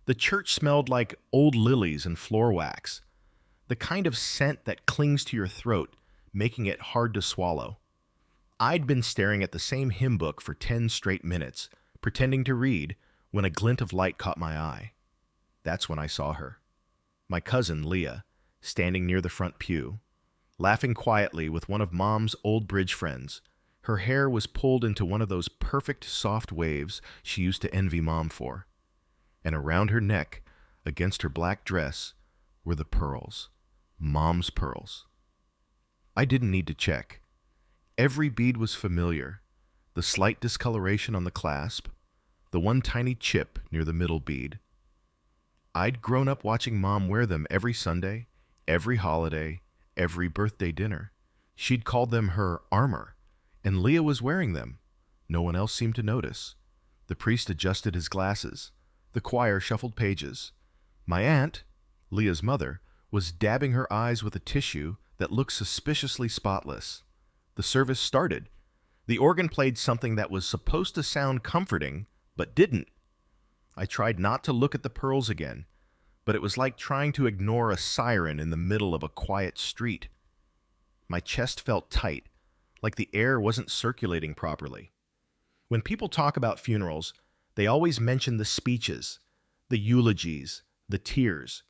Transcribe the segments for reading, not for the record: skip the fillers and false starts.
The church smelled like old lilies and floor wax, the kind of scent that clings to your throat, making it hard to swallow. I'd been staring at the same hymn book for 10 straight minutes, pretending to read, when a glint of light caught my eye. That's when I saw her. My cousin, Leah, standing near the front pew, laughing quietly with one of Mom's old bridge friends. Her hair was pulled into one of those perfect soft waves she used to envy Mom for. And around her neck, against her black dress, were the pearls. Mom's pearls. I didn't need to check. Every bead was familiar. The slight discoloration on the clasp, the one tiny chip near the middle bead. I'd grown up watching Mom wear them every Sunday, every holiday, every birthday dinner. She'd called them her armor, and Leah was wearing them. No one else seemed to notice. The priest adjusted his glasses. The choir shuffled pages. My aunt, Leah's mother, was dabbing her eyes with a tissue that looked suspiciously spotless. The service started. The organ played something that was supposed to sound comforting, but didn't. I tried not to look at the pearls again, but it was like trying to ignore a siren in the middle of a quiet street. My chest felt tight, like the air wasn't circulating properly. When people talk about funerals, they always mention the speeches, the eulogies, the tears,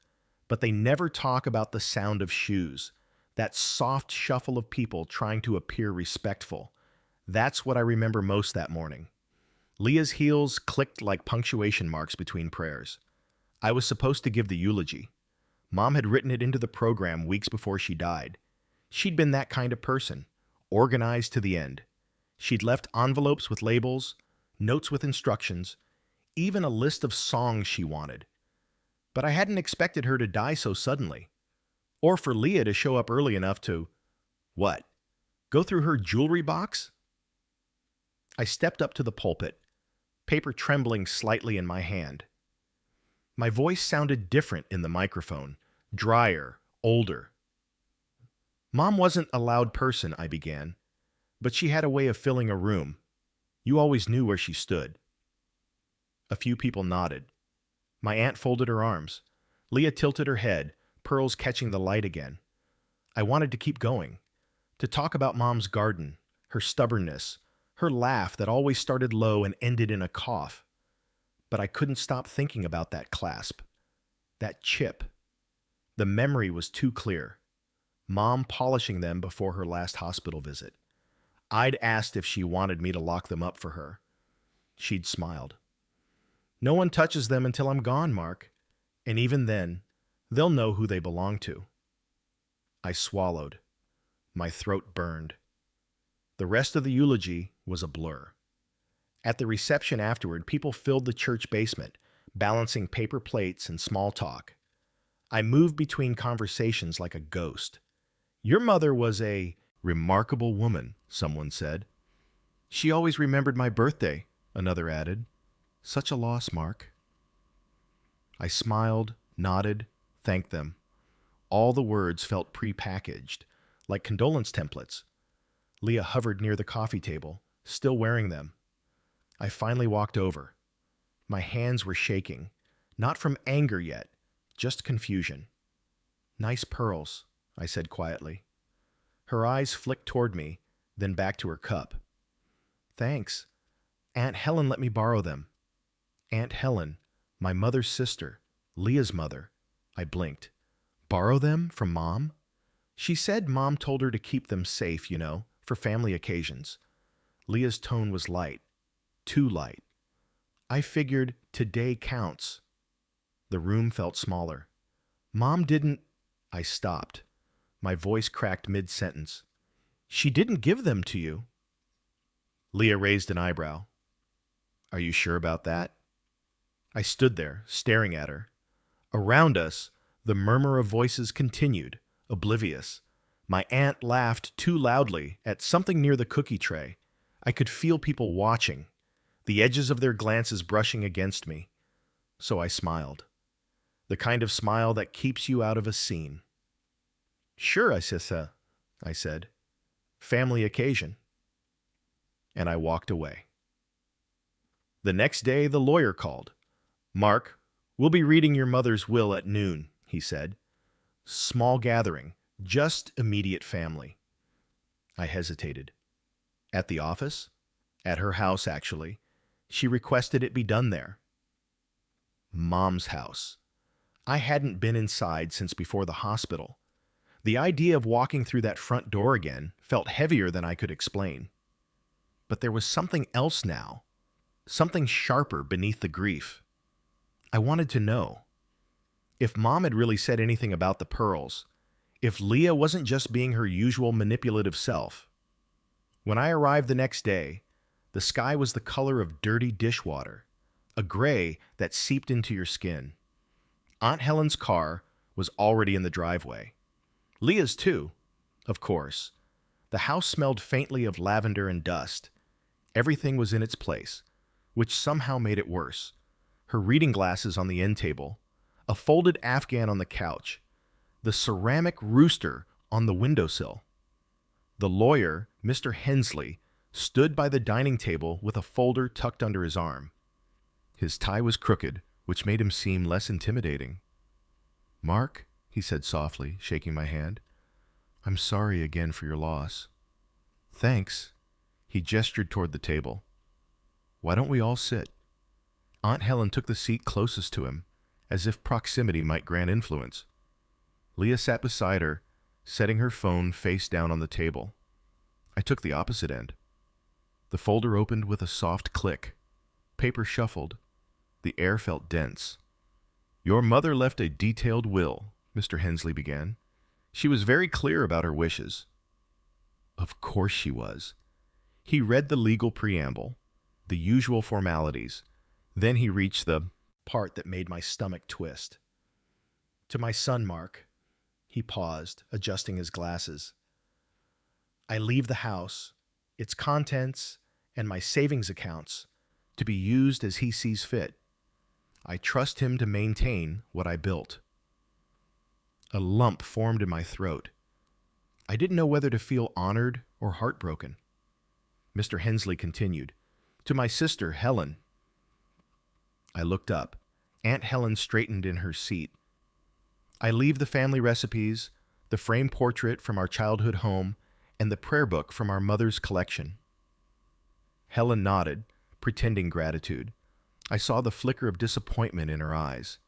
but they never talk about the sound of shoes, that soft shuffle of people trying to appear respectful. That's what I remember most that morning. Leah's heels clicked like punctuation marks between prayers. I was supposed to give the eulogy. Mom had written it into the program weeks before she died. She'd been that kind of person, organized to the end. She'd left envelopes with labels, notes with instructions, even a list of songs she wanted. But I hadn't expected her to die so suddenly. Or for Leah to show up early enough to, what, go through her jewelry box? I stepped up to the pulpit, paper trembling slightly in my hand. My voice sounded different in the microphone, drier, older. Mom wasn't a loud person, I began, but she had a way of filling a room. You always knew where she stood. A few people nodded. My aunt folded her arms. Leah tilted her head, pearls catching the light again. I wanted to keep going, to talk about Mom's garden, her stubbornness, her laugh that always started low and ended in a cough. But I couldn't stop thinking about that clasp, that chip. The memory was too clear. Mom polishing them before her last hospital visit. I'd asked if she wanted me to lock them up for her. She'd smiled. No one touches them until I'm gone, Mark. And even then, they'll know who they belong to. I swallowed. My throat burned. The rest of the eulogy was a blur. At the reception afterward, people filled the church basement, balancing paper plates and small talk. I moved between conversations like a ghost. Your mother was a remarkable woman, someone said. She always remembered my birthday, another added. Such a loss, Mark. I smiled, nodded, thanked them. All the words felt prepackaged, like condolence templates. Leah hovered near the coffee table, still wearing them. I finally walked over. My hands were shaking, not from anger yet, just confusion. Nice pearls, I said quietly. Her eyes flicked toward me, then back to her cup. Thanks. Aunt Helen let me borrow them. Aunt Helen, my mother's sister, Leah's mother. I blinked. Borrow them from Mom? She said Mom told her to keep them safe, for family occasions. Leah's tone was light, too light. I figured today counts. The room felt smaller. Mom didn't... I stopped. My voice cracked mid-sentence. She didn't give them to you. Leah raised an eyebrow. Are you sure about that? I stood there, staring at her. Around us, the murmur of voices continued, oblivious. My aunt laughed too loudly at something near the cookie tray. I could feel people watching, the edges of their glances brushing against me. So I smiled. The kind of smile that keeps you out of a scene. Sure, I said. Family occasion. And I walked away. The next day, the lawyer called. Mark, We'll be reading your mother's will at noon, he said. Small gathering, just immediate family. I hesitated. At the office? At her house, actually. She requested it be done there. Mom's house. I hadn't been inside since before the hospital. The idea of walking through that front door again felt heavier than I could explain. But there was something else now, something sharper beneath the grief. I wanted to know. If Mom had really said anything about the pearls, if Leah wasn't just being her usual manipulative self. When I arrived the next day, the sky was the color of dirty dishwater, a gray that seeped into your skin. Aunt Helen's car was already in the driveway. Leah's too, of course. The house smelled faintly of lavender and dust. Everything was in its place, which somehow made it worse. Her reading glasses on the end table, a folded Afghan on the couch, the ceramic rooster on the windowsill. The lawyer, Mr. Hensley, stood by the dining table with a folder tucked under his arm. His tie was crooked, which made him seem less intimidating. "Mark," he said softly, shaking my hand, "I'm sorry again for your loss." "Thanks." He gestured toward the table. "Why don't we all sit?" Aunt Helen took the seat closest to him, as if proximity might grant influence. Leah sat beside her, setting her phone face down on the table. I took the opposite end. The folder opened with a soft click. Paper shuffled. The air felt dense. "Your mother left a detailed will," Mr. Hensley began. "She was very clear about her wishes." Of course she was. He read the legal preamble, the usual formalities. Then he reached the part that made my stomach twist. "To my son, Mark." He paused, adjusting his glasses. "I leave the house, its contents, and my savings accounts to be used as he sees fit. I trust him to maintain what I built." A lump formed in my throat. I didn't know whether to feel honored or heartbroken. Mr. Hensley continued, "To my sister, Helen." I looked up. Aunt Helen straightened in her seat. "I leave the family recipes, the framed portrait from our childhood home, and the prayer book from our mother's collection." Helen nodded, pretending gratitude. I saw the flicker of disappointment in her eyes.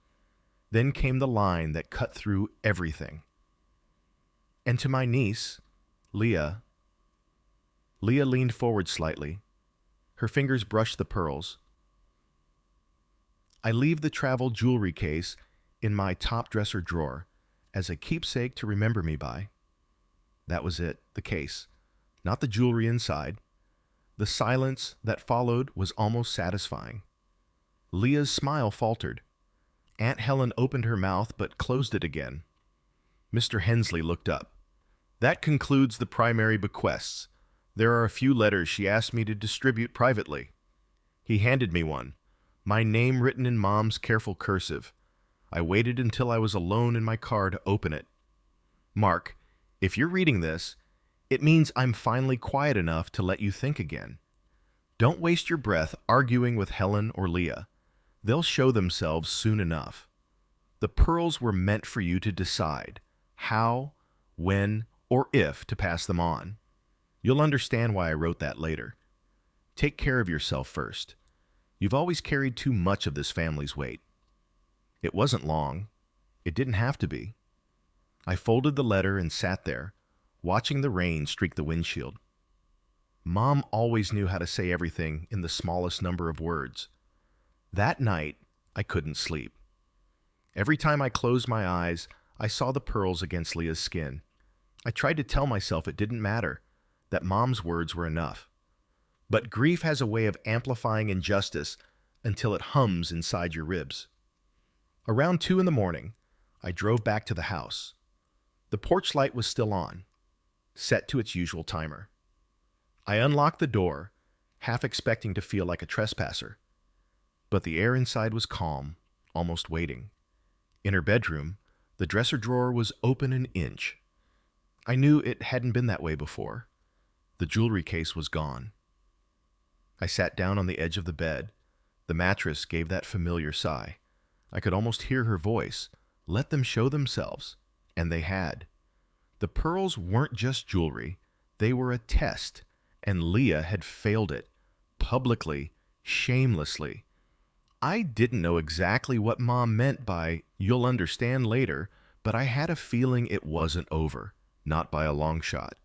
Then came the line that cut through everything. "And to my niece, Leah." Leah leaned forward slightly. Her fingers brushed the pearls. "I leave the travel jewelry case in my top dresser drawer as a keepsake to remember me by." That was it, the case, not the jewelry inside. The silence that followed was almost satisfying. Leah's smile faltered. Aunt Helen opened her mouth but closed it again. Mr. Hensley looked up. "That concludes the primary bequests. There are a few letters she asked me to distribute privately." He handed me one, my name written in Mom's careful cursive. I waited until I was alone in my car to open it. "Mark, if you're reading this, it means I'm finally quiet enough to let you think again. Don't waste your breath arguing with Helen or Leah. They'll show themselves soon enough. The pearls were meant for you to decide how, when, or if to pass them on. You'll understand why I wrote that later. Take care of yourself first. You've always carried too much of this family's weight." It wasn't long. It didn't have to be. I folded the letter and sat there, watching the rain streak the windshield. Mom always knew how to say everything in the smallest number of words. That night, I couldn't sleep. Every time I closed my eyes, I saw the pearls against Leah's skin. I tried to tell myself it didn't matter, that Mom's words were enough. But grief has a way of amplifying injustice until it hums inside your ribs. Around 2 in the morning, I drove back to the house. The porch light was still on, set to its usual timer. I unlocked the door, half expecting to feel like a trespasser. But the air inside was calm, almost waiting. In her bedroom, the dresser drawer was open an inch. I knew it hadn't been that way before. The jewelry case was gone. I sat down on the edge of the bed. The mattress gave that familiar sigh. I could almost hear her voice. Let them show themselves. And they had. The pearls weren't just jewelry. They were a test, and Leah had failed it. Publicly, shamelessly. I didn't know exactly what Mom meant by, "you'll understand later," but I had a feeling it wasn't over. Not by a long shot.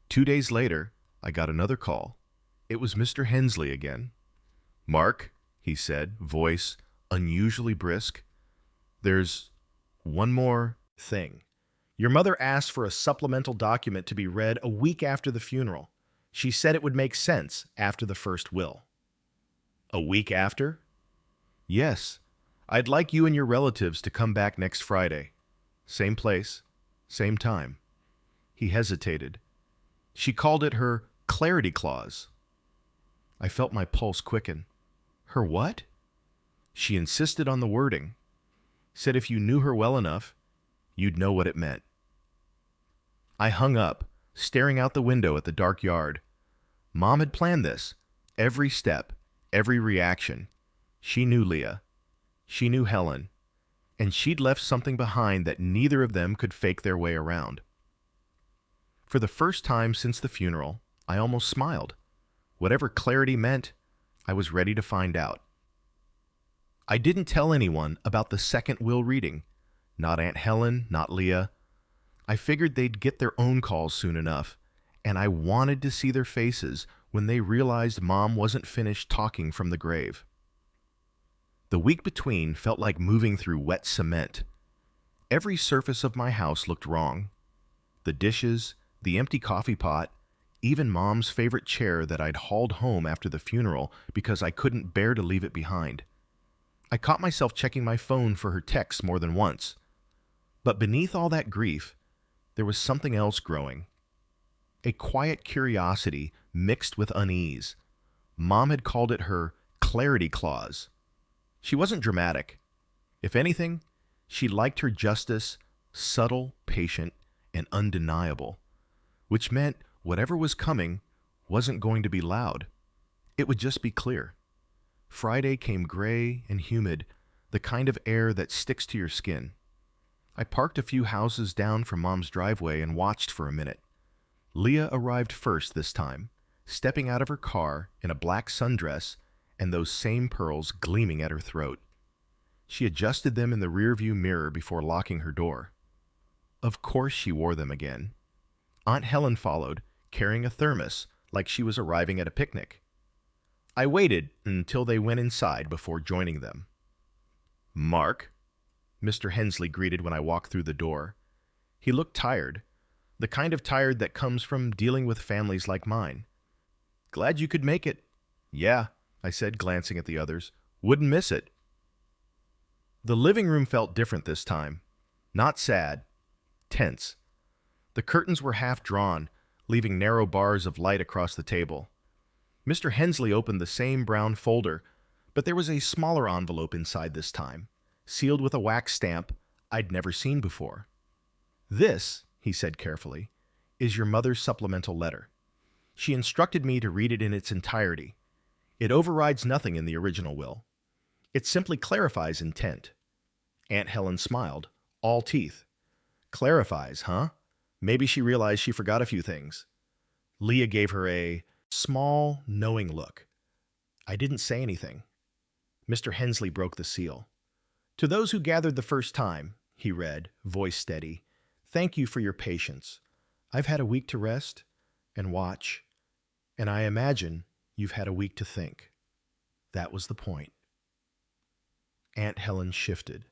2 days later, I got another call. It was Mr. Hensley again. "Mark," he said, voice unusually brisk, "there's one more thing. Your mother asked for a supplemental document to be read a week after the funeral. She said it would make sense after the first will." "A week after?" "Yes. I'd like you and your relatives to come back next Friday. Same place, same time." He hesitated. "She called it her clarity clause." I felt my pulse quicken. Her what? She insisted on the wording. Said if you knew her well enough, you'd know what it meant. I hung up, staring out the window at the dark yard. Mom had planned this. Every step, every reaction. She knew Leah. She knew Helen. And she'd left something behind that neither of them could fake their way around. For the first time since the funeral, I almost smiled. Whatever clarity meant, I was ready to find out. I didn't tell anyone about the second will reading. Not Aunt Helen, not Leah. I figured they'd get their own calls soon enough, and I wanted to see their faces when they realized Mom wasn't finished talking from the grave. The week between felt like moving through wet cement. Every surface of my house looked wrong. The dishes, the empty coffee pot, even Mom's favorite chair that I'd hauled home after the funeral because I couldn't bear to leave it behind. I caught myself checking my phone for her texts more than once. But beneath all that grief, there was something else growing. A quiet curiosity mixed with unease. Mom had called it her clarity clause. She wasn't dramatic. If anything, she liked her justice subtle, patient, and undeniable, which meant whatever was coming wasn't going to be loud. It would just be clear. Friday came gray and humid, the kind of air that sticks to your skin. I parked a few houses down from Mom's driveway and watched for a minute. Leah arrived first this time, stepping out of her car in a black sundress and those same pearls gleaming at her throat. She adjusted them in the rearview mirror before locking her door. Of course she wore them again. Aunt Helen followed, carrying a thermos like she was arriving at a picnic. I waited until they went inside before joining them. "Mark," Mr. Hensley greeted when I walked through the door. He looked tired, the kind of tired that comes from dealing with families like mine. "Glad you could make it." "Yeah," I said, glancing at the others. "Wouldn't miss it." The living room felt different this time. Not sad, tense. The curtains were half drawn, leaving narrow bars of light across the table. Mr. Hensley opened the same brown folder, but there was a smaller envelope inside this time, sealed with a wax stamp I'd never seen before. "This," he said carefully, "is your mother's supplemental letter. She instructed me to read it in its entirety. It overrides nothing in the original will. It simply clarifies intent." Aunt Helen smiled, all teeth. "Clarifies, huh? Maybe she realized she forgot a few things." Leah gave her a small, knowing look. I didn't say anything. Mr. Hensley broke the seal. "To those who gathered the first time," he read, voice steady, "thank you for your patience. I've had a week to rest and watch, and I imagine you've had a week to think." That was the point. Aunt Helen shifted.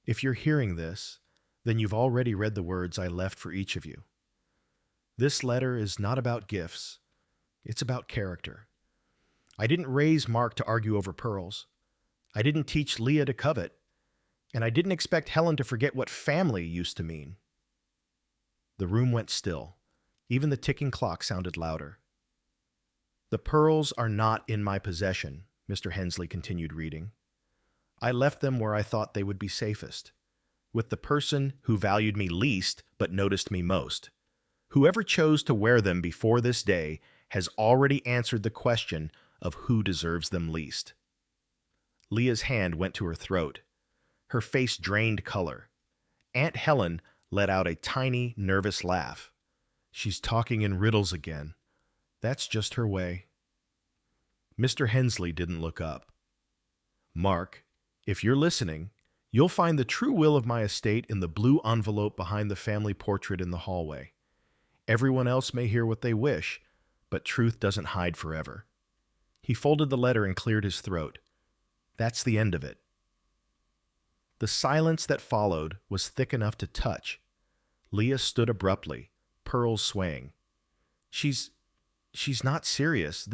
"If you're hearing this, then you've already read the words I left for each of you. This letter is not about gifts. It's about character. I didn't raise Mark to argue over pearls. I didn't teach Leah to covet. And I didn't expect Helen to forget what family used to mean." The room went still. Even the ticking clock sounded louder. "The pearls are not in my possession," Mr. Hensley continued reading. "I left them where I thought they would be safest, with the person who valued me least but noticed me most. Whoever chose to wear them before this day has already answered the question of who deserves them least." Leah's hand went to her throat. Her face drained color. Aunt Helen let out a tiny, nervous laugh. She's talking in riddles again. That's just her way. Mr. Hensley didn't look up. Mark, if you're listening, you'll find the true will of my estate in the blue envelope behind the family portrait in the hallway. Everyone else may hear what they wish, but truth doesn't hide forever. He folded the letter and cleared his throat. That's the end of it. The silence that followed was thick enough to touch. Leah stood abruptly, pearls swaying. She's not serious.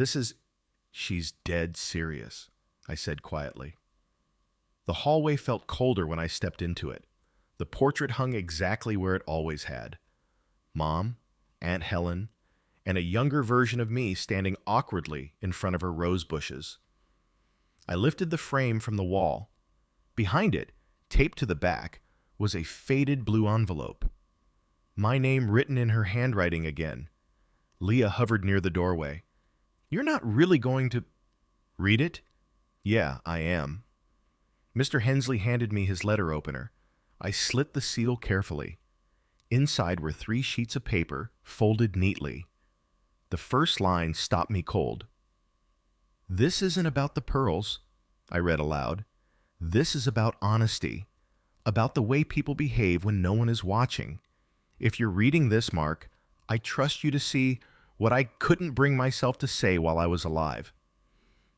She's dead serious, I said quietly. The hallway felt colder when I stepped into it. The portrait hung exactly where it always had. Mom, Aunt Helen, and a younger version of me standing awkwardly in front of her rose bushes. I lifted the frame from the wall. Behind it, taped to the back, was a faded blue envelope. My name written in her handwriting again. Leah hovered near the doorway. You're not really going to read it? Yeah, I am. Mr. Hensley handed me his letter opener. I slit the seal carefully. Inside were 3 sheets of paper, folded neatly. The first line stopped me cold. This isn't about the pearls, I read aloud. This is about honesty, about the way people behave when no one is watching. If you're reading this, Mark, I trust you to see what I couldn't bring myself to say while I was alive.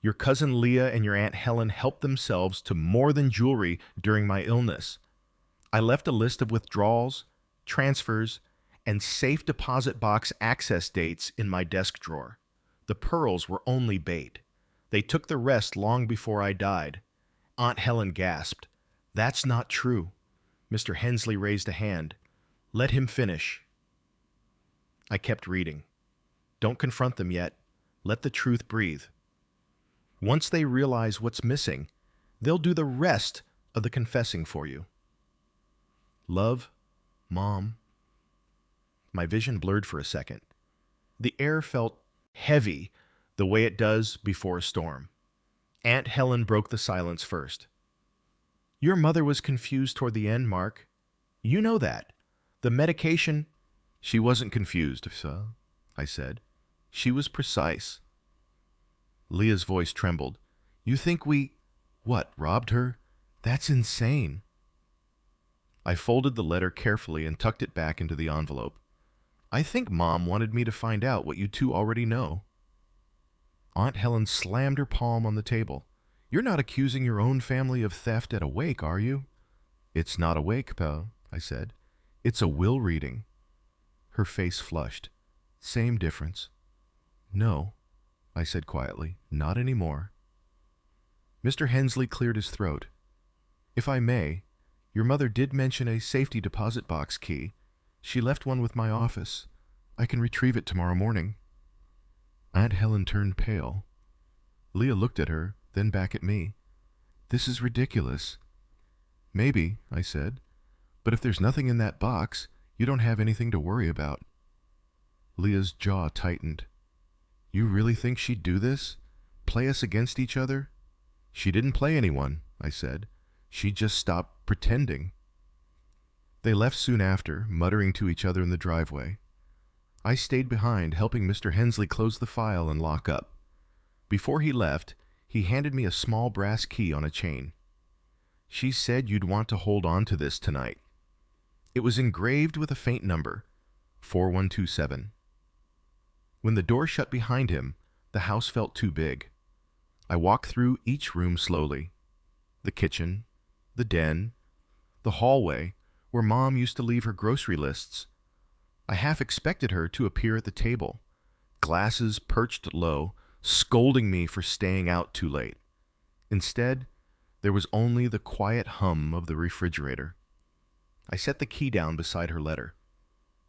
Your cousin Leah and your Aunt Helen helped themselves to more than jewelry during my illness. I left a list of withdrawals, transfers, and safe deposit box access dates in my desk drawer. The pearls were only bait. They took the rest long before I died. Aunt Helen gasped. That's not true. Mr. Hensley raised a hand. Let him finish. I kept reading. Don't confront them yet. Let the truth breathe. Once they realize what's missing, they'll do the rest of the confessing for you. Love, Mom. My vision blurred for a second. The air felt heavy the way it does before a storm. Aunt Helen broke the silence first. Your mother was confused toward the end, Mark. You know that. The medication... She wasn't confused, sir, I said. She was precise. Leah's voice trembled. You think we... What, robbed her? That's insane. I folded the letter carefully and tucked it back into the envelope. I think Mom wanted me to find out what you two already know. Aunt Helen slammed her palm on the table. You're not accusing your own family of theft at a wake, are you? It's not a wake, pal, I said. It's a will reading. Her face flushed. Same difference. No, I said quietly, not anymore. Mr. Hensley cleared his throat. If I may, your mother did mention a safety deposit box key. She left one with my office. I can retrieve it tomorrow morning. Aunt Helen turned pale. Leah looked at her, then back at me. This is ridiculous. Maybe, I said, but if there's nothing in that box, you don't have anything to worry about. Leah's jaw tightened. You really think she'd do this? Play us against each other? She didn't play anyone, I said. She just stopped pretending. They left soon after, muttering to each other in the driveway. I stayed behind, helping Mr. Hensley close the file and lock up. Before he left, he handed me a small brass key on a chain. She said you'd want to hold on to this tonight. It was engraved with a faint number, 4127. When the door shut behind him, the house felt too big. I walked through each room slowly. The kitchen, the den, the hallway, where Mom used to leave her grocery lists. I half expected her to appear at the table, glasses perched low, scolding me for staying out too late. Instead, there was only the quiet hum of the refrigerator. I set the key down beside her letter.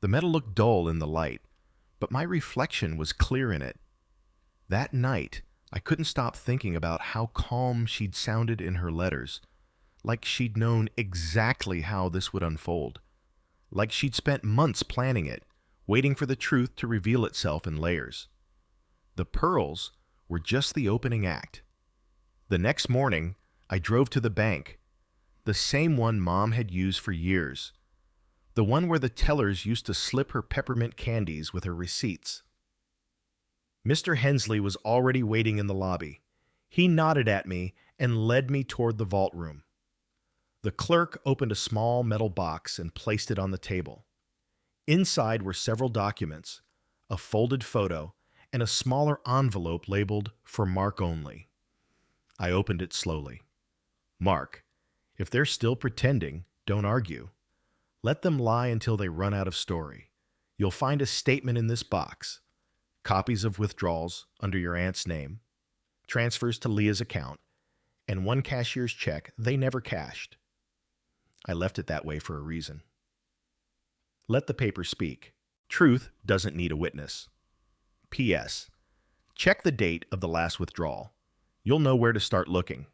The metal looked dull in the light, but my reflection was clear in it. That night, I couldn't stop thinking about how calm she'd sounded in her letters, like she'd known exactly how this would unfold, like she'd spent months planning it, waiting for the truth to reveal itself in layers. The pearls were just the opening act. The next morning, I drove to the bank. The same one Mom had used for years. The one where the tellers used to slip her peppermint candies with her receipts. Mr. Hensley was already waiting in the lobby. He nodded at me and led me toward the vault room. The clerk opened a small metal box and placed it on the table. Inside were several documents, a folded photo, and a smaller envelope labeled "For Mark Only." I opened it slowly. "Mark, if they're still pretending, don't argue. Let them lie until they run out of story. You'll find a statement in this box. Copies of withdrawals under your aunt's name, transfers to Leah's account, and one cashier's check they never cashed." I left it that way for a reason. Let the paper speak. Truth doesn't need a witness. P.S. Check the date of the last withdrawal. You'll know where to start looking.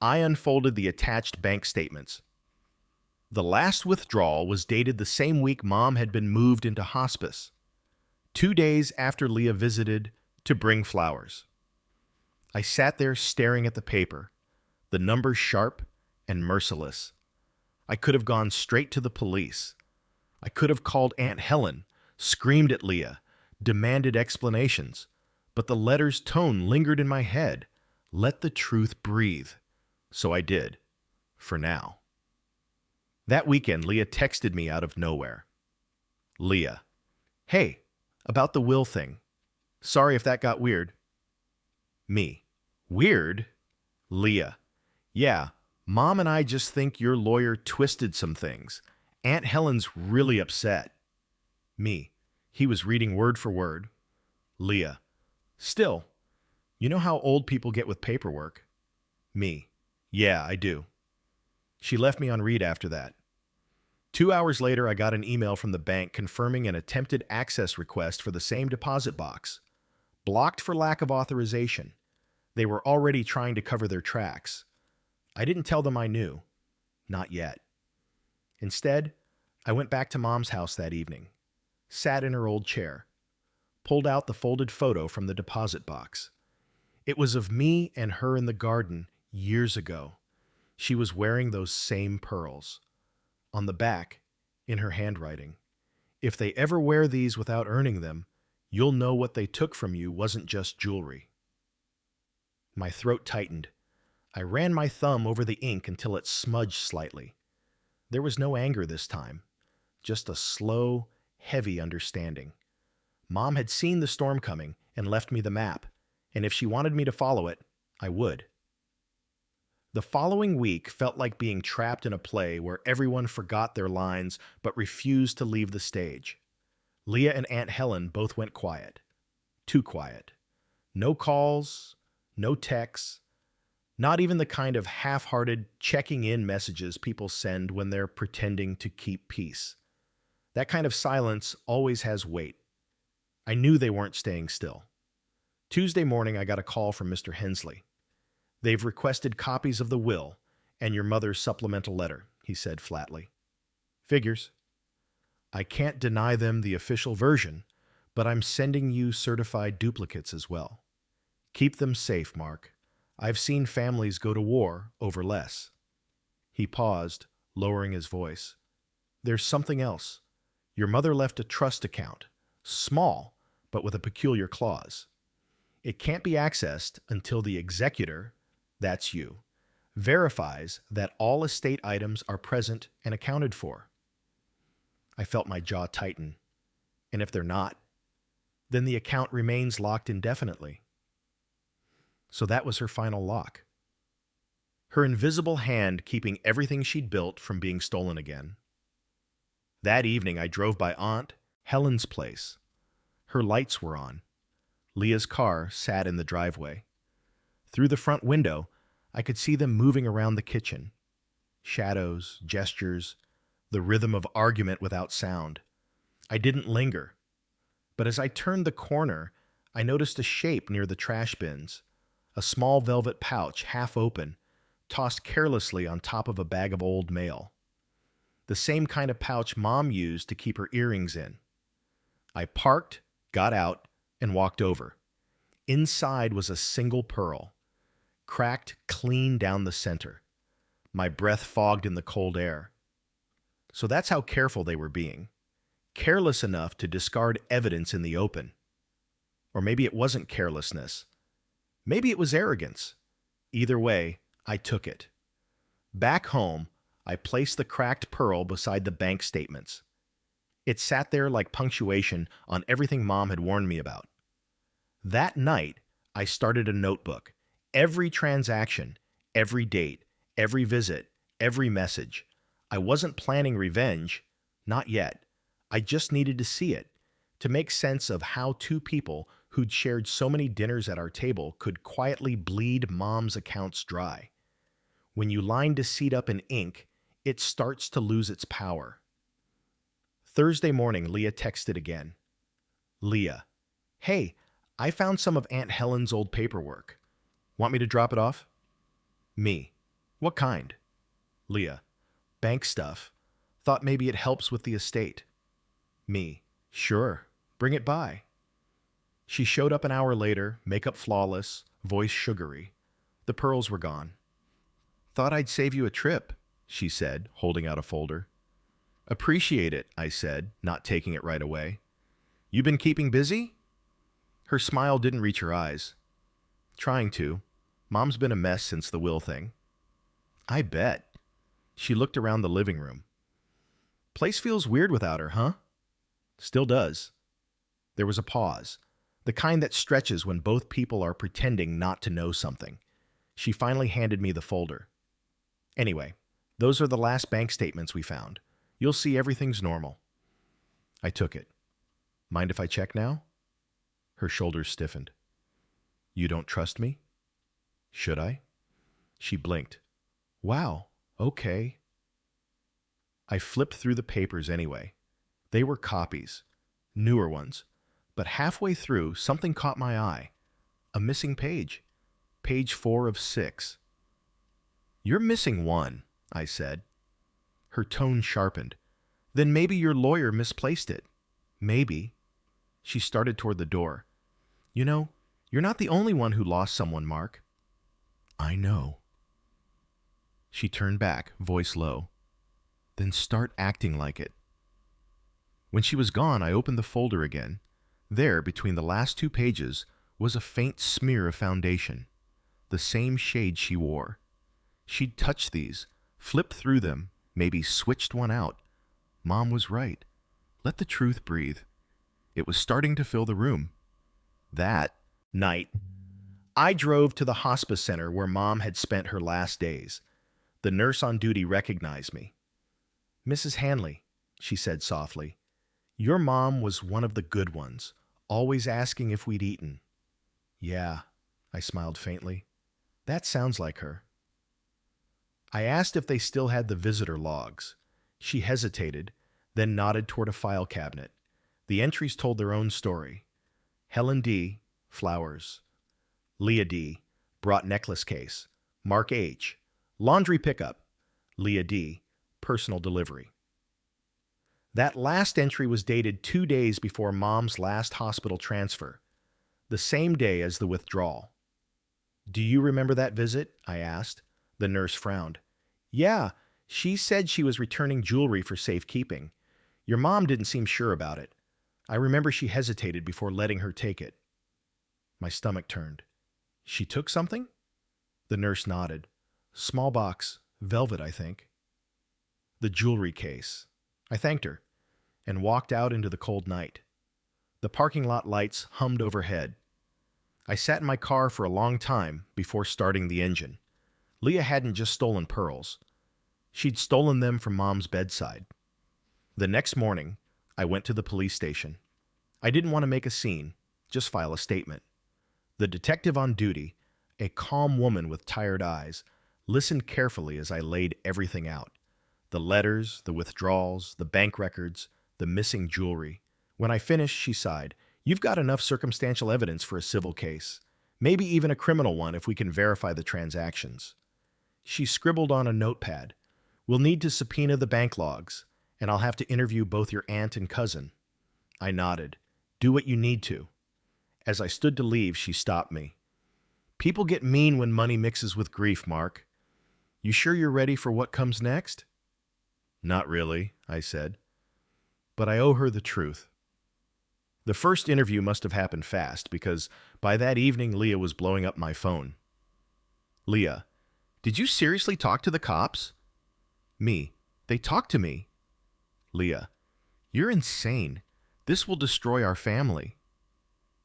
I unfolded the attached bank statements. The last withdrawal was dated the same week Mom had been moved into hospice, 2 days after Leah visited to bring flowers. I sat there staring at the paper, the numbers sharp and merciless. I could have gone straight to the police. I could have called Aunt Helen, screamed at Leah, demanded explanations, but the letter's tone lingered in my head. Let the truth breathe. So I did, for now. That weekend, Leah texted me out of nowhere. Leah: "Hey, about the will thing. Sorry if that got weird." Me: "Weird?" Leah: "Yeah, Mom and I just think your lawyer twisted some things. Aunt Helen's really upset." Me: "He was reading word for word." Leah: "Still, you know how old people get with paperwork." Me: "Yeah, I do." She left me on read after that. 2 hours later, I got an email from the bank confirming an attempted access request for the same deposit box. Blocked for lack of authorization. They were already trying to cover their tracks. I didn't tell them I knew. Not yet. Instead, I went back to Mom's house that evening, sat in her old chair, pulled out the folded photo from the deposit box. It was of me and her in the garden years ago. She was wearing those same pearls. On the back, in her handwriting, "If they ever wear these without earning them, you'll know what they took from you wasn't just jewelry." My throat tightened. I ran my thumb over the ink until it smudged slightly. There was no anger this time, just a slow, heavy understanding. Mom had seen the storm coming and left me the map, and if she wanted me to follow it, I would. The following week felt like being trapped in a play where everyone forgot their lines but refused to leave the stage. Leah and Aunt Helen both went quiet. Too quiet. No calls, no texts, not even the kind of half-hearted checking-in messages people send when they're pretending to keep peace. That kind of silence always has weight. I knew they weren't staying still. Tuesday morning, I got a call from Mr. Hensley. "They've requested copies of the will and your mother's supplemental letter," he said flatly. "Figures. I can't deny them the official version, but I'm sending you certified duplicates as well. Keep them safe, Mark. I've seen families go to war over less." He paused, lowering his voice. "There's something else. Your mother left a trust account, small, but with a peculiar clause. It can't be accessed until the executor, that's you, verifies that all estate items are present and accounted for." I felt my jaw tighten. And if they're not, then the account remains locked indefinitely. So that was her final lock. Her invisible hand keeping everything she'd built from being stolen again. That evening, I drove by Aunt Helen's place. Her lights were on. Leah's car sat in the driveway. Through the front window, I could see them moving around the kitchen. Shadows, gestures, the rhythm of argument without sound. I didn't linger. But as I turned the corner, I noticed a shape near the trash bins, a small velvet pouch, half open, tossed carelessly on top of a bag of old mail. The same kind of pouch Mom used to keep her earrings in. I parked, got out, and walked over. Inside was a single pearl, cracked clean down the center. my breath fogged in the cold air. So that's how careful they were being. Careless enough to discard evidence in the open. Or maybe it wasn't carelessness. Maybe it was arrogance. Either way, I took it. Back home, I placed the cracked pearl beside the bank statements. It sat there like punctuation on everything Mom had warned me about. That night, I started a notebook. Every transaction, every date, every visit, every message. I wasn't planning revenge, not yet. I just needed to see it, to make sense of how two people who'd shared so many dinners at our table could quietly bleed Mom's accounts dry. When you line deceit up in ink, it starts to lose its power. Thursday morning, Leah texted again. Leah, hey, I found some of Aunt Helen's old paperwork. Want me to drop it off? Me, what kind? Leah, bank stuff. Thought maybe it helps with the estate. Me, sure, bring it by. She showed up an hour later, makeup flawless, voice sugary. The pearls were gone. Thought I'd save you a trip, she said, holding out a folder. Appreciate it, I said, not taking it right away. You been keeping busy? Her smile didn't reach her eyes. Trying to. Mom's been a mess since the will thing. I bet. She looked around the living room. Place feels weird without her, huh? Still does. There was a pause, the kind that stretches when both people are pretending not to know something. She finally handed me the folder. Anyway, those are the last bank statements we found. You'll see everything's normal. I took it. Mind if I check now? Her shoulders stiffened. You don't trust me? Should I? She blinked. Wow, okay. I flipped through the papers anyway. They were copies, newer ones, but halfway through, something caught my eye. A missing page. Page 4 of 6. You're missing one, I said. Her tone sharpened. Then maybe your lawyer misplaced it. Maybe. She started toward the door. You know, you're not the only one who lost someone, Mark. I know. She turned back, voice low. Then start acting like it. When she was gone, I opened the folder again. There, between the last two pages, was a faint smear of foundation, the same shade she wore. She'd touched these, flipped through them, maybe switched one out. Mom was right. Let the truth breathe. It was starting to fill the room. That night, I drove to the hospice center where Mom had spent her last days. The nurse on duty recognized me. Mrs. Hanley, she said softly, your mom was one of the good ones, always asking if we'd eaten. Yeah, I smiled faintly. That sounds like her. I asked if they still had the visitor logs. She hesitated, then nodded toward a file cabinet. The entries told their own story. Helen D., flowers. Leah D., brought necklace case. Mark H., laundry pickup. Leah D., personal delivery. That last entry was dated 2 days before Mom's last hospital transfer, the same day as the withdrawal. Do you remember that visit? I asked. The nurse frowned. Yeah, she said she was returning jewelry for safekeeping. Your mom didn't seem sure about it. I remember she hesitated before letting her take it. My stomach turned. She took something? The nurse nodded. Small box, velvet, I think. The jewelry case. I thanked her and walked out into the cold night. The parking lot lights hummed overhead. I sat in my car for a long time before starting the engine. Leah hadn't just stolen pearls. She'd stolen them from Mom's bedside. The next morning, I went to the police station. I didn't want to make a scene, just file a statement. The detective on duty, a calm woman with tired eyes, listened carefully as I laid everything out. The letters, the withdrawals, the bank records, the missing jewelry. When I finished, she sighed. You've got enough circumstantial evidence for a civil case. Maybe even a criminal one if we can verify the transactions. She scribbled on a notepad. We'll need to subpoena the bank logs, and I'll have to interview both your aunt and cousin. I nodded. Do what you need to. As I stood to leave, she stopped me. People get mean when money mixes with grief, Mark. You sure you're ready for what comes next? Not really, I said. But I owe her the truth. The first interview must have happened fast because by that evening Leah was blowing up my phone. Leah, did you seriously talk to the cops? Me, they talked to me. Leah, you're insane. This will destroy our family.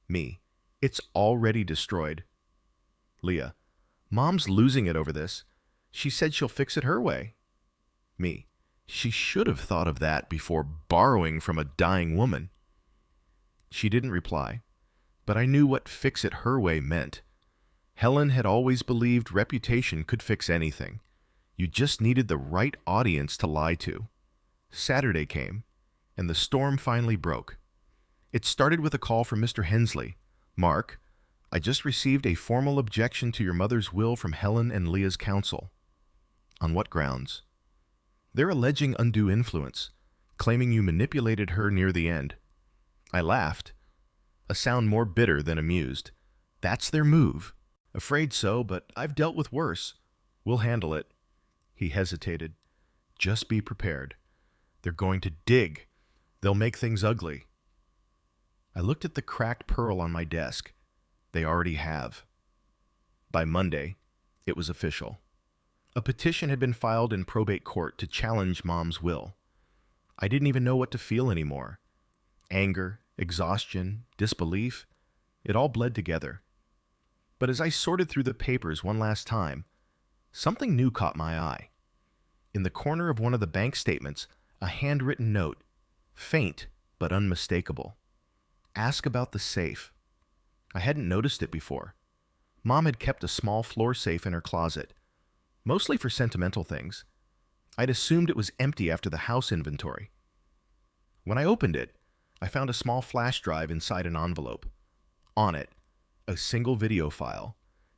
Me, it's already destroyed. Leah, Mom's losing it over this. She said she'll fix it her way. Me, she should have thought of that before borrowing from a dying woman. She didn't reply, but I knew what fix it her way meant. Helen had always believed reputation could fix anything. You just needed the right audience to lie to. Saturday came, and the storm finally broke. It started with a call from Mr. Hensley. Mark, I just received a formal objection to your mother's will from Helen and Leah's counsel. On what grounds? They're alleging undue influence, claiming you manipulated her near the end. I laughed, a sound more bitter than amused. That's their move. Afraid so, but I've dealt with worse. We'll handle it. He hesitated. Just be prepared. They're going to dig. They'll make things ugly. I looked at the cracked pearl on my desk. They already have. By Monday, it was official. A petition had been filed in probate court to challenge Mom's will. I didn't even know what to feel anymore. Anger, exhaustion, disbelief, it all bled together. But as I sorted through the papers one last time, something new caught my eye. In the corner of one of the bank statements, a handwritten note, faint but unmistakable. Ask about the safe. I hadn't noticed it before. Mom had kept a small floor safe in her closet, mostly for sentimental things. I'd assumed it was empty after the house inventory. When I opened it, I found a small flash drive inside an envelope. On it, a single video file,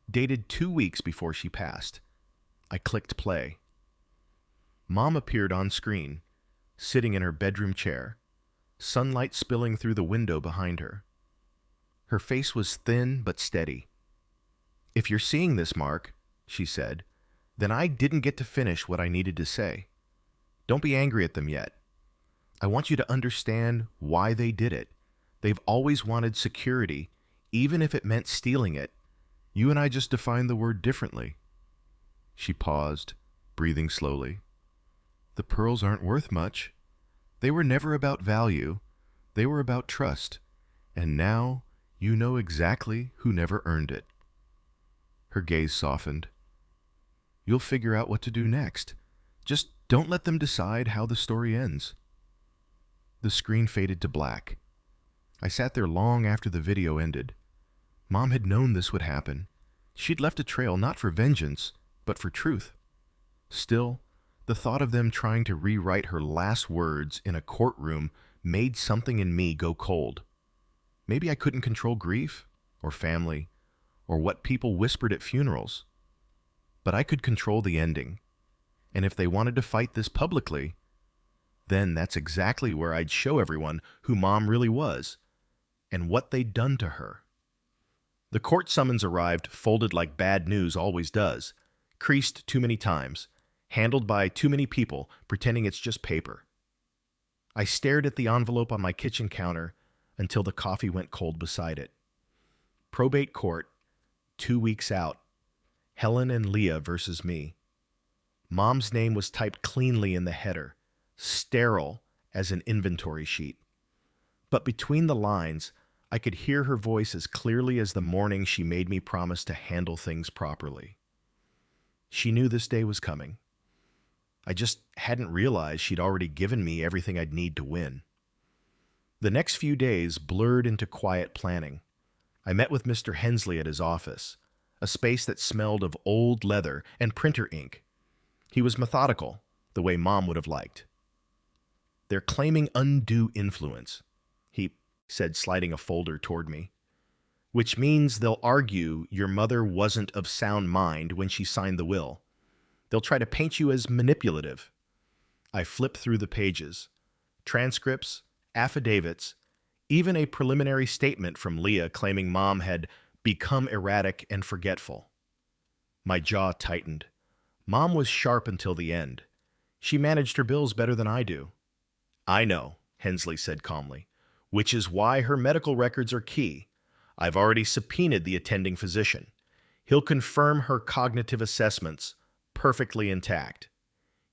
dated 2 weeks before she passed. I clicked play. Mom appeared on screen, sitting in her bedroom chair, sunlight spilling through the window behind her. Her face was thin but steady. If you're seeing this, Mark, she said, then I didn't get to finish what I needed to say. Don't be angry at them yet. I want you to understand why they did it. They've always wanted security, even if it meant stealing it. You and I just defined the word differently. She paused, breathing slowly. The pearls aren't worth much. They were never about value. They were about trust. And now you know exactly who never earned it. Her gaze softened. You'll figure out what to do next. Just don't let them decide how the story ends. The screen faded to black. I sat there long after the video ended. Mom had known this would happen. She'd left a trail not for vengeance, but for truth. Still, the thought of them trying to rewrite her last words in a courtroom made something in me go cold. Maybe I couldn't control grief, or family, or what people whispered at funerals. But I could control the ending. And if they wanted to fight this publicly, then that's exactly where I'd show everyone who Mom really was, and what they'd done to her. The court summons arrived, folded like bad news always does, creased too many times, handled by too many people, pretending it's just paper. I stared at the envelope on my kitchen counter until the coffee went cold beside it. Probate court, 2 weeks out. Helen and Leah versus me. Mom's name was typed cleanly in the header, sterile as an inventory sheet. But between the lines, I could hear her voice as clearly as the morning she made me promise to handle things properly. She knew this day was coming. I just hadn't realized she'd already given me everything I'd need to win. The next few days blurred into quiet planning. I met with Mr. Hensley at his office, a space that smelled of old leather and printer ink. He was methodical, the way Mom would have liked. They're claiming undue influence, he said, sliding a folder toward me, which means they'll argue your mother wasn't of sound mind when she signed the will. They'll try to paint you as manipulative. I flipped through the pages, transcripts, affidavits, even a preliminary statement from Leah claiming Mom had become erratic and forgetful. My jaw tightened. Mom was sharp until the end. She managed her bills better than I do. I know, Hensley said calmly, which is why her medical records are key. I've already subpoenaed the attending physician. He'll confirm her cognitive assessments perfectly intact.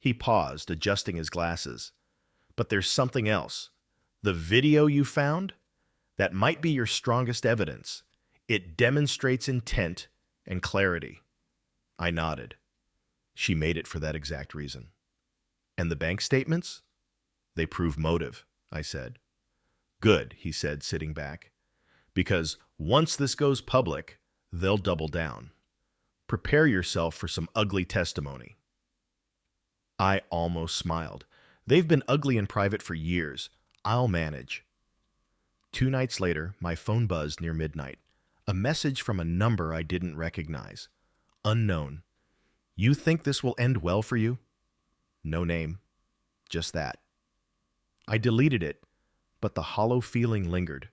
He paused, adjusting his glasses. But there's something else. The video you found? That might be your strongest evidence. It demonstrates intent and clarity. I nodded. She made it for that exact reason. And the bank statements? They prove motive, I said. Good, he said, sitting back. Because once this goes public, they'll double down. Prepare yourself for some ugly testimony. I almost smiled. They've been ugly in private for years. I'll manage. 2 nights later, my phone buzzed near midnight. A message from a number I didn't recognize. Unknown. You think this will end well for you? No name. Just that. I deleted it, but the hollow feeling lingered.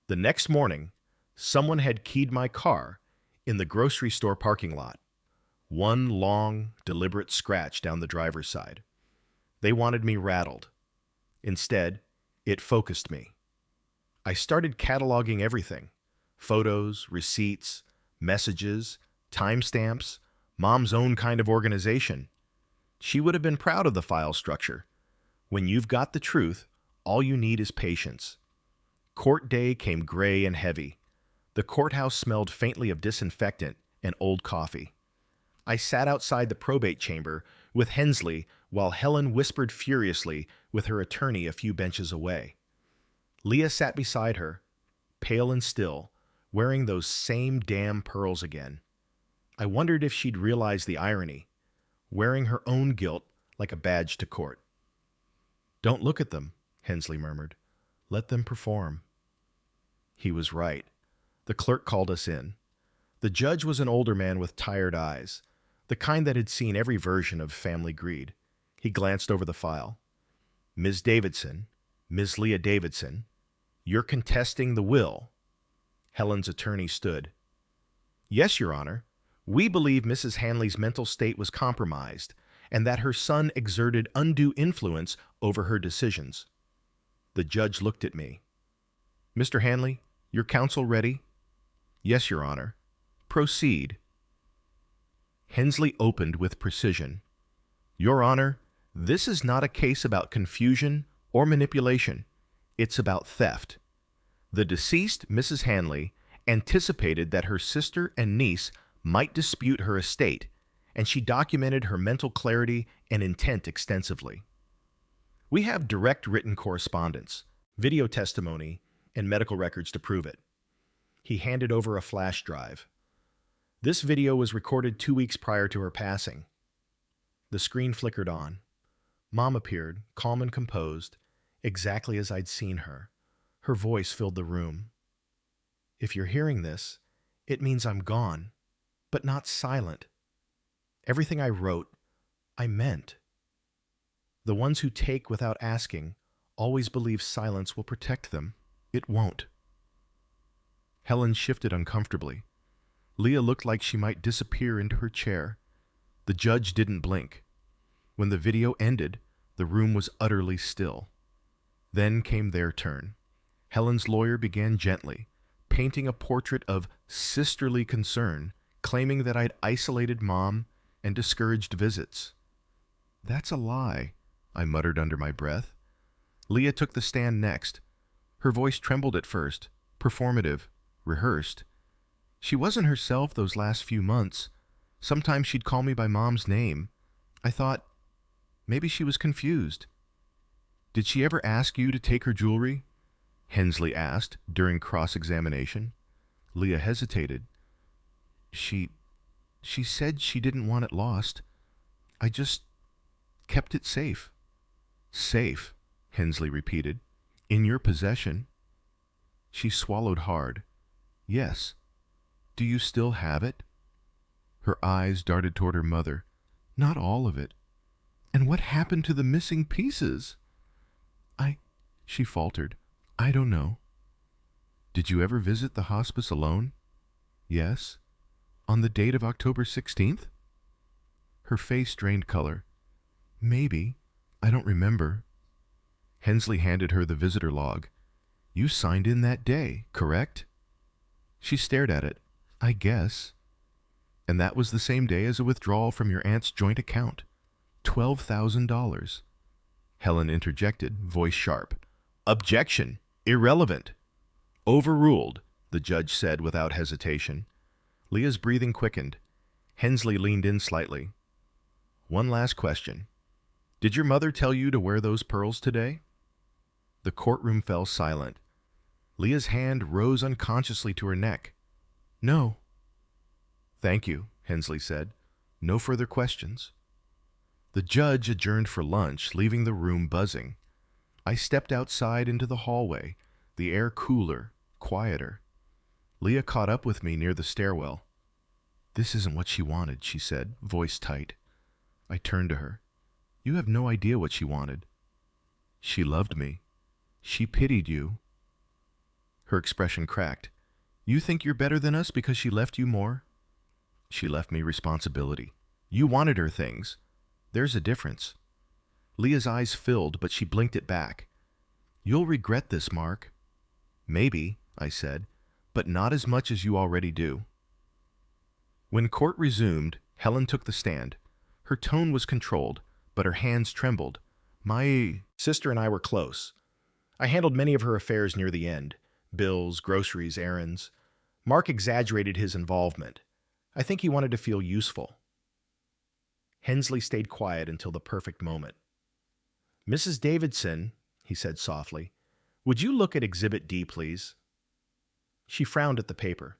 The next morning, someone had keyed my car in the grocery store parking lot. One long, deliberate scratch down the driver's side. They wanted me rattled. Instead, it focused me. I started cataloging everything. Photos, receipts, messages, timestamps, Mom's own kind of organization. She would have been proud of the file structure. When you've got the truth, all you need is patience. Court day came gray and heavy. The courthouse smelled faintly of disinfectant and old coffee. I sat outside the probate chamber with Hensley while Helen whispered furiously with her attorney a few benches away. Leah sat beside her, pale and still, wearing those same damn pearls again. I wondered if she'd realize the irony, wearing her own guilt like a badge to court. Don't look at them, Hensley murmured. Let them perform. He was right. The clerk called us in. The judge was an older man with tired eyes, the kind that had seen every version of family greed. He glanced over the file. Ms. Davidson, Ms. Leah Davidson, you're contesting the will. Helen's attorney stood. Yes, Your Honor. We believe Mrs. Hanley's mental state was compromised and that her son exerted undue influence over her decisions. The judge looked at me. Mr. Hanley, your counsel ready? Yes, Your Honor. Proceed. Hensley opened with precision. Your Honor, this is not a case about confusion or manipulation. It's about theft. The deceased, Mrs. Hanley, anticipated that her sister and niece might dispute her estate, and she documented her mental clarity and intent extensively. We have direct written correspondence, video testimony, and medical records to prove it. He handed over a flash drive. This video was recorded 2 weeks prior to her passing. The screen flickered on. Mom appeared, calm and composed, exactly as I'd seen her. Her voice filled the room. If you're hearing this, it means I'm gone, but not silent. Everything I wrote, I meant. The ones who take without asking always believe silence will protect them. It won't. Helen shifted uncomfortably. Leah looked like she might disappear into her chair. The judge didn't blink. When the video ended, the room was utterly still. Then came their turn. Helen's lawyer began gently, painting a portrait of sisterly concern, claiming that I'd isolated Mom and discouraged visits. That's a lie, I muttered under my breath. Leah took the stand next. Her voice trembled at first, performative, rehearsed. She wasn't herself those last few months. Sometimes she'd call me by Mom's name. I thought, maybe she was confused. Did she ever ask you to take her jewelry? Hensley asked during cross-examination. Leah hesitated. She said she didn't want it lost. I just kept it safe. Safe, Hensley repeated. In your possession. She swallowed hard. Yes. Do you still have it? Her eyes darted toward her mother. Not all of it. And what happened to the missing pieces? She faltered. I don't know. Did you ever visit the hospice alone? Yes. On the date of October 16th? Her face drained color. Maybe. I don't remember. Hensley handed her the visitor log. You signed in that day, correct? She stared at it. I guess. And that was the same day as a withdrawal from your aunt's joint account. $12,000. Helen interjected, voice sharp. Objection. Irrelevant. Overruled, the judge said without hesitation. Leah's breathing quickened. Hensley leaned in slightly. One last question. Did your mother tell you to wear those pearls today? The courtroom fell silent. Leah's hand rose unconsciously to her neck. No. Thank you, Hensley said. No further questions. The judge adjourned for lunch, leaving the room buzzing. I stepped outside into the hallway, the air cooler, quieter. Leah caught up with me near the stairwell. This isn't what she wanted, she said, voice tight. I turned to her. You have no idea what she wanted. She loved me. She pitied you. Her expression cracked. You think you're better than us because she left you more? She left me responsibility. You wanted her things. There's a difference. Leah's eyes filled, but she blinked it back. You'll regret this, Mark. Maybe, I said, but not as much as you already do. When court resumed, Helen took the stand. Her tone was controlled, but her hands trembled. My sister and I were close. I handled many of her affairs near the end. Bills, groceries, errands. Mark exaggerated his involvement. I think he wanted to feel useful. Hensley stayed quiet until the perfect moment. Mrs. Davidson, he said softly, would you look at Exhibit D, please? She frowned at the paper.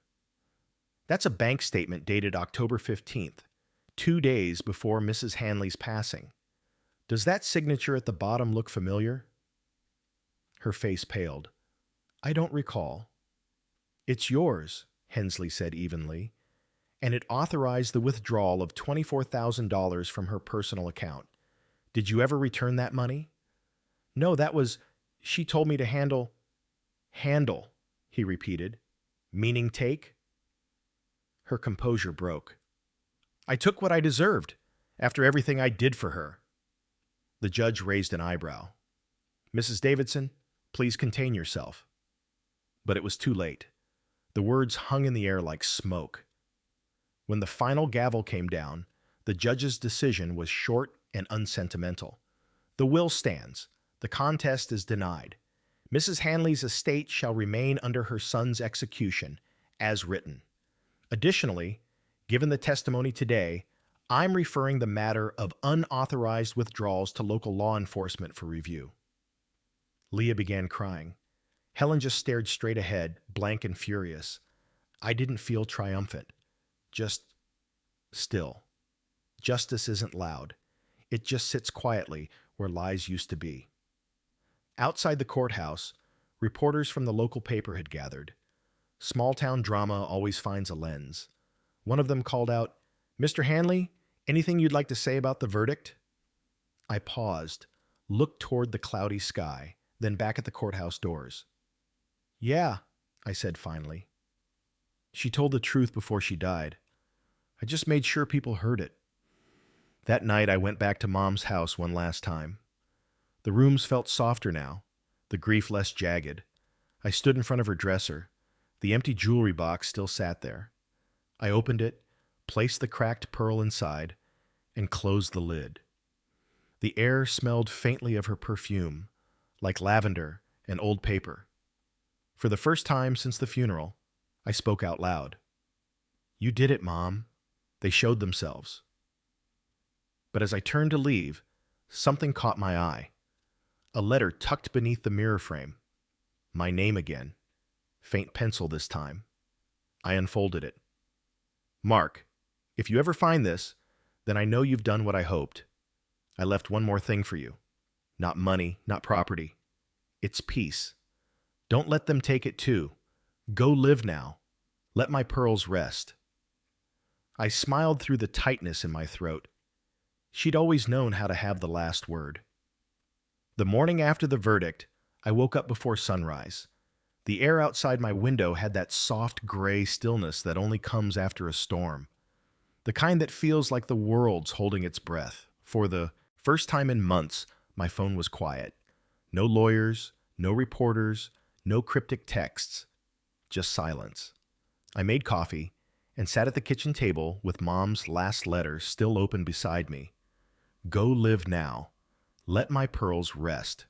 That's a bank statement dated October 15th, 2 days before Mrs. Hanley's passing. Does that signature at the bottom look familiar? Her face paled. I don't recall. It's yours, Hensley said evenly, and it authorized the withdrawal of $24,000 from her personal account. Did you ever return that money? No, that was... She told me to handle... Handle, he repeated. Meaning take? Her composure broke. I took what I deserved, after everything I did for her. The judge raised an eyebrow. Mrs. Davidson, please contain yourself. But it was too late. The words hung in the air like smoke. When the final gavel came down, the judge's decision was short and unsentimental. The will stands. The contest is denied. Mrs. Hanley's estate shall remain under her son's execution, as written. Additionally, given the testimony today, I'm referring the matter of unauthorized withdrawals to local law enforcement for review. Leah began crying. Helen just stared straight ahead, blank and furious. I didn't feel triumphant. Just still. Justice isn't loud. It just sits quietly where lies used to be. Outside the courthouse, reporters from the local paper had gathered. Small-town drama always finds a lens. One of them called out, Mr. Hanley, anything you'd like to say about the verdict? I paused, looked toward the cloudy sky, then back at the courthouse doors. Yeah, I said finally. She told the truth before she died. I just made sure people heard it. That night I went back to Mom's house one last time. The rooms felt softer now, the grief less jagged. I stood in front of her dresser. The empty jewelry box still sat there. I opened it, placed the cracked pearl inside, and closed the lid. The air smelled faintly of her perfume, like lavender and old paper. For the first time since the funeral, I spoke out loud. You did it, Mom. They showed themselves. But as I turned to leave, something caught my eye. A letter tucked beneath the mirror frame. My name again. Faint pencil this time. I unfolded it. Mark, if you ever find this, then I know you've done what I hoped. I left one more thing for you. Not money, not property. It's peace. Don't let them take it too. Go live now. Let my pearls rest. I smiled through the tightness in my throat. She'd always known how to have the last word. The morning after the verdict, I woke up before sunrise. The air outside my window had that soft gray stillness that only comes after a storm. The kind that feels like the world's holding its breath. For the first time in months, my phone was quiet. No lawyers, no reporters, no cryptic texts, just silence. I made coffee and sat at the kitchen table with Mom's last letter still open beside me. Go live now. Let my pearls rest.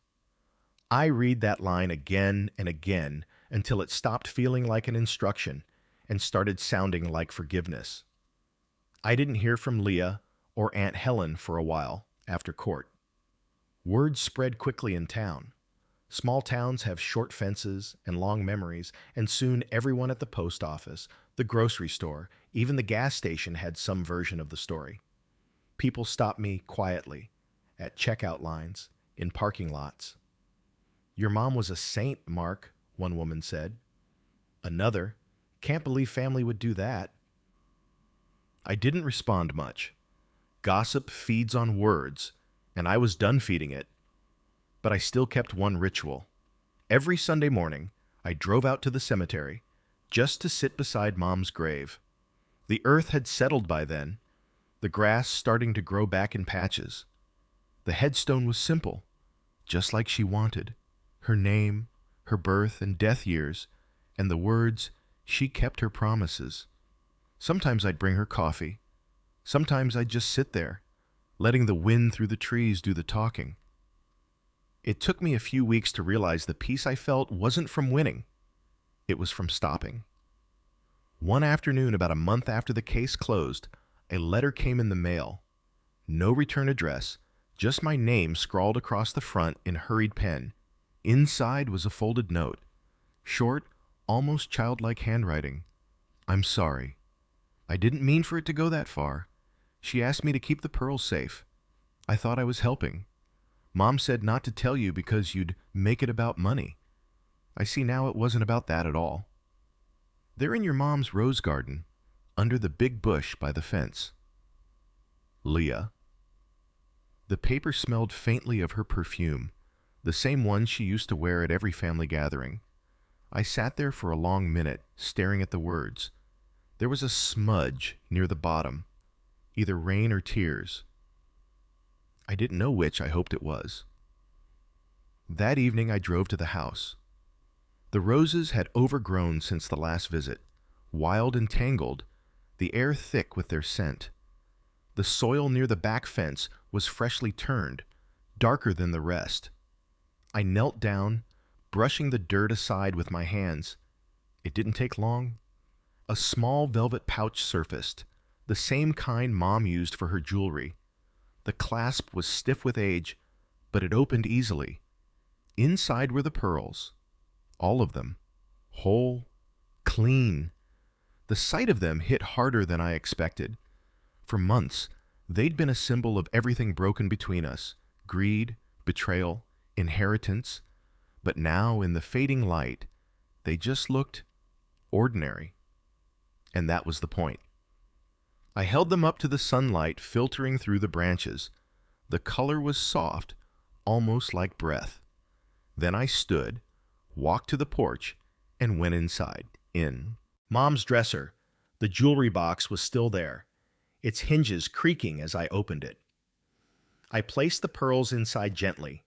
I read that line again and again until it stopped feeling like an instruction and started sounding like forgiveness. I didn't hear from Leah or Aunt Helen for a while after court. Word spread quickly in town. Small towns have short fences and long memories, and soon everyone at the post office, the grocery store, even the gas station had some version of the story. People stopped me quietly, at checkout lines, in parking lots. Your mom was a saint, Mark, one woman said. Another, can't believe family would do that. I didn't respond much. Gossip feeds on words, and I was done feeding it. But I still kept one ritual. Every Sunday morning, I drove out to the cemetery just to sit beside Mom's grave. The earth had settled by then, the grass starting to grow back in patches. The headstone was simple, just like she wanted. Her name, her birth and death years, and the words, she kept her promises. Sometimes I'd bring her coffee. Sometimes I'd just sit there, letting the wind through the trees do the talking. It took me a few weeks to realize the peace I felt wasn't from winning. It was from stopping. One afternoon, about a month after the case closed, a letter came in the mail. No return address, just my name scrawled across the front in hurried pen. Inside was a folded note. Short, almost childlike handwriting. I'm sorry. I didn't mean for it to go that far. She asked me to keep the pearls safe. I thought I was helping. Mom said not to tell you because you'd make it about money. I see now it wasn't about that at all. They're in your mom's rose garden, under the big bush by the fence. Leah. The paper smelled faintly of her perfume, the same one she used to wear at every family gathering. I sat there for a long minute, staring at the words. There was a smudge near the bottom, either rain or tears. I didn't know which I hoped it was. That evening I drove to the house. The roses had overgrown since the last visit, wild and tangled, the air thick with their scent. The soil near the back fence was freshly turned, darker than the rest. I knelt down, brushing the dirt aside with my hands. It didn't take long. A small velvet pouch surfaced, the same kind Mom used for her jewelry. The clasp was stiff with age, but it opened easily. Inside were the pearls. All of them. Whole. Clean. The sight of them hit harder than I expected. For months, they'd been a symbol of everything broken between us. Greed, betrayal, inheritance. But now, in the fading light, they just looked ordinary. And that was the point. I held them up to the sunlight filtering through the branches. The color was soft, almost like breath. Then I stood, walked to the porch, and went inside. In Mom's dresser, the jewelry box was still there, its hinges creaking as I opened it. I placed the pearls inside gently,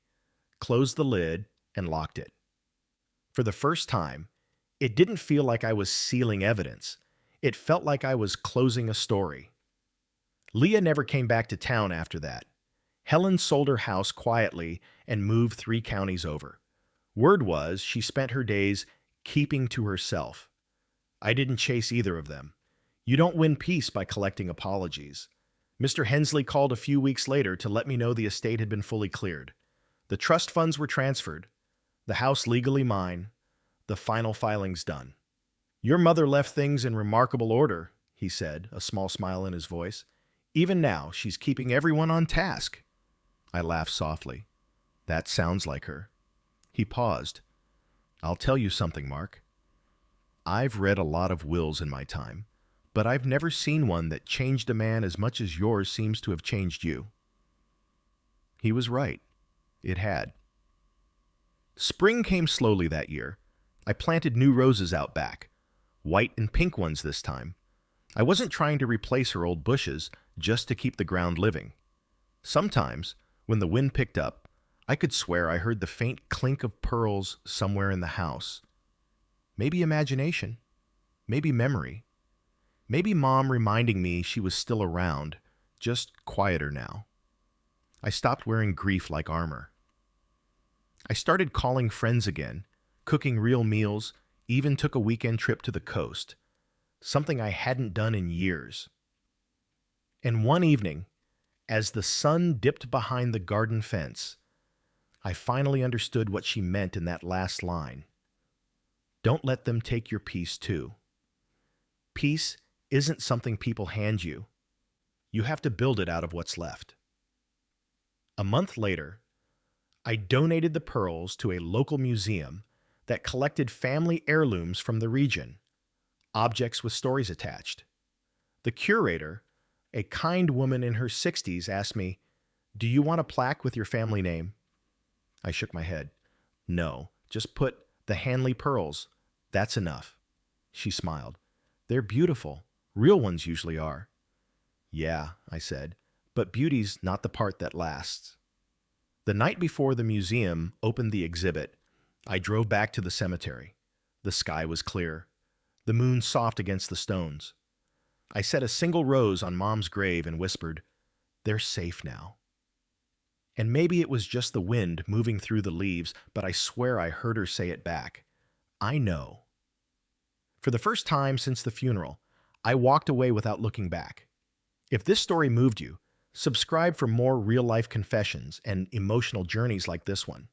closed the lid, and locked it. For the first time, it didn't feel like I was sealing evidence. It felt like I was closing a story. Leah never came back to town after that. Helen sold her house quietly and moved 3 counties over. Word was she spent her days keeping to herself. I didn't chase either of them. You don't win peace by collecting apologies. Mr. Hensley called a few weeks later to let me know the estate had been fully cleared. The trust funds were transferred, the house legally mine, the final filings done. Your mother left things in remarkable order, he said, a small smile in his voice. Even now, she's keeping everyone on task. I laughed softly. That sounds like her. He paused. I'll tell you something, Mark. I've read a lot of wills in my time, but I've never seen one that changed a man as much as yours seems to have changed you. He was right. It had. Spring came slowly that year. I planted new roses out back, white and pink ones this time. I wasn't trying to replace her old bushes just to keep the ground living. Sometimes, when the wind picked up, I could swear I heard the faint clink of pearls somewhere in the house. Maybe imagination, maybe memory, maybe Mom reminding me she was still around, just quieter now. I stopped wearing grief like armor. I started calling friends again, cooking real meals, even took a weekend trip to the coast, something I hadn't done in years. And one evening, as the sun dipped behind the garden fence, I finally understood what she meant in that last line. Don't let them take your peace too. Peace isn't something people hand you. You have to build it out of what's left. A month later, I donated the pearls to a local museum that collected family heirlooms from the region, objects with stories attached. The curator, a kind woman in her 60s, asked me, "Do you want a plaque with your family name?" I shook my head. "No, just put the Hanley pearls. That's enough." She smiled. "They're beautiful. Real ones usually are." "Yeah," I said, "but beauty's not the part that lasts." The night before the museum opened the exhibit, I drove back to the cemetery. The sky was clear, the moon soft against the stones. I set a single rose on Mom's grave and whispered, "They're safe now." And maybe it was just the wind moving through the leaves, but I swear I heard her say it back. "I know." For the first time since the funeral, I walked away without looking back. If this story moved you, subscribe for more real-life confessions and emotional journeys like this one.